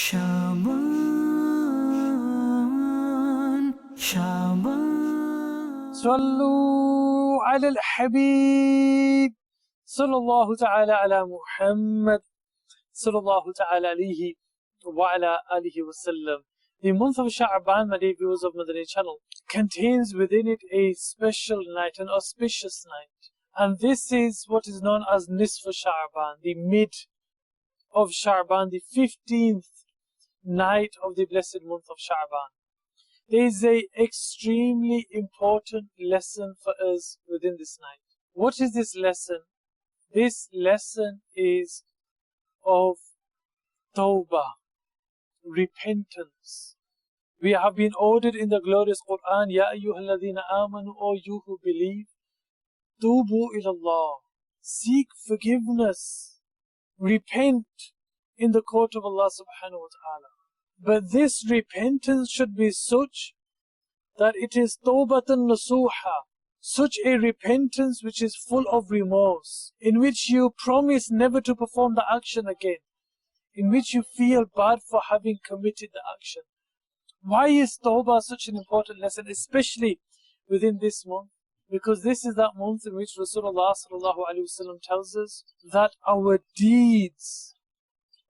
شعبان شعبان صلوا على الحبيب صلى الله تعالى على محمد صلى الله تعالى عليه وعلى آله وسلم. The month of Sha'ban, my dear viewers of Madani Channel, contains within it a special night, an auspicious night. And this is what is known as Nisf Sha'ban, the mid of Sha'ban, the 15th night of the blessed month of Sha'ban. There is an extremely important lesson for us within this night. What is this lesson? This lesson is of Tawbah, repentance. We have been ordered in the glorious Quran, Ya ayyuhalladhina amanu, O you who believe, Tubu ilallah, seek forgiveness, repent in the court of Allah subhanahu wa ta'ala. But this repentance should be such that it is tawbatan nasuha, such a repentance which is full of remorse, in which you promise never to perform the action again, in which you feel bad for having committed the action. Why is tawbah such an important lesson, especially within this month? Because this is that month in which Rasulullah sallallahu alaihi wasallam tells us that our deeds,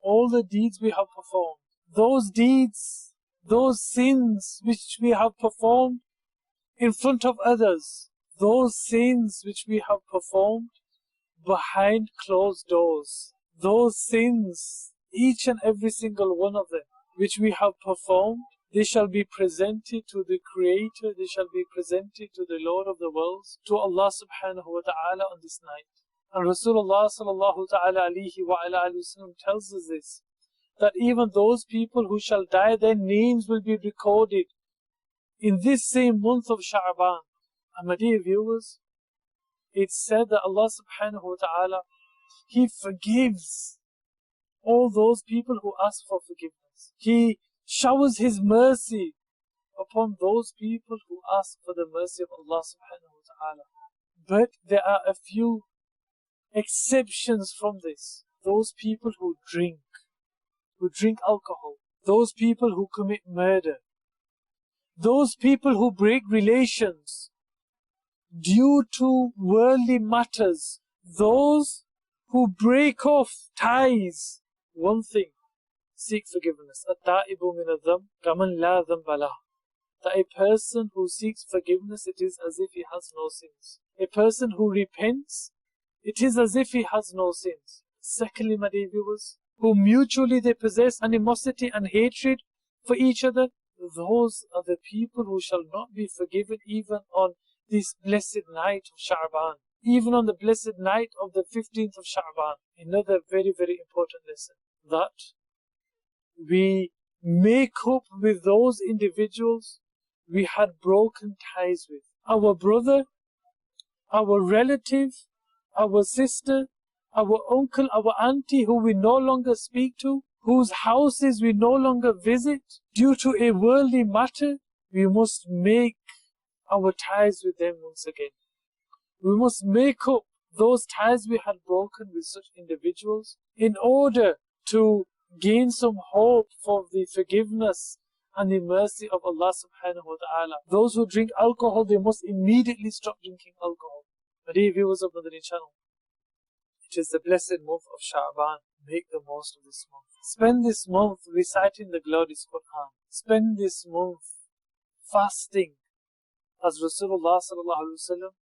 all the deeds we have performed, those deeds, those sins which we have performed in front of others, those sins which we have performed behind closed doors, those sins, each and every single one of them, which we have performed, they shall be presented to the Creator, they shall be presented to the Lord of the worlds, to Allah subhanahu wa ta'ala on this night. And Rasulullah sallallahu ta'ala alayhi wa ala wasallam tells us this, that even those people who shall die, their names will be recorded in this same month of Sha'ban. And my dear viewers, it's said that Allah subhanahu wa ta'ala, He forgives all those people who ask for forgiveness. He showers His mercy upon those people who ask for the mercy of Allah subhanahu wa ta'ala. But there are a few exceptions from this. Those people who drink alcohol, those people who commit murder, those people who break relations due to worldly matters, those who break off ties. One thing, seek forgiveness. At-ta'ibu min adh-dhanb kaman la dhanba lah. That a person who seeks forgiveness, it is as if he has no sins. A person who repents, it is as if he has no sins. Secondly, my dear viewers, who mutually they possess animosity and hatred for each other, those are the people who shall not be forgiven even on this blessed night of Sha'ban, even on the blessed night of the 15th of Sha'ban. Another very, very important lesson, that we make up with those individuals we had broken ties with. Our brother, our relative, our sister, our uncle, our auntie who we no longer speak to, whose houses we no longer visit due to a worldly matter, we must make our ties with them once again. We must make up those ties we had broken with such individuals in order to gain some hope for the forgiveness and the mercy of Allah subhanahu wa ta'ala. Those who drink alcohol, they must immediately stop drinking alcohol. My dear viewers of Madani Channel, it is the blessed month of Sha'ban. Make the most of this month. Spend this month reciting the glorious Quran. Spend this month fasting, as Rasulullah sallallahu alaihi wasallam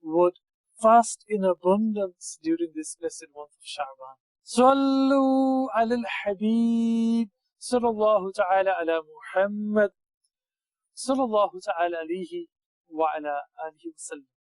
would fast in abundance during this blessed month of Sha'ban. Sallu ala al-Habib sallallahu ta'ala ala Muhammad sallallahu ta'ala alayhi wa ala alihi wa sallam.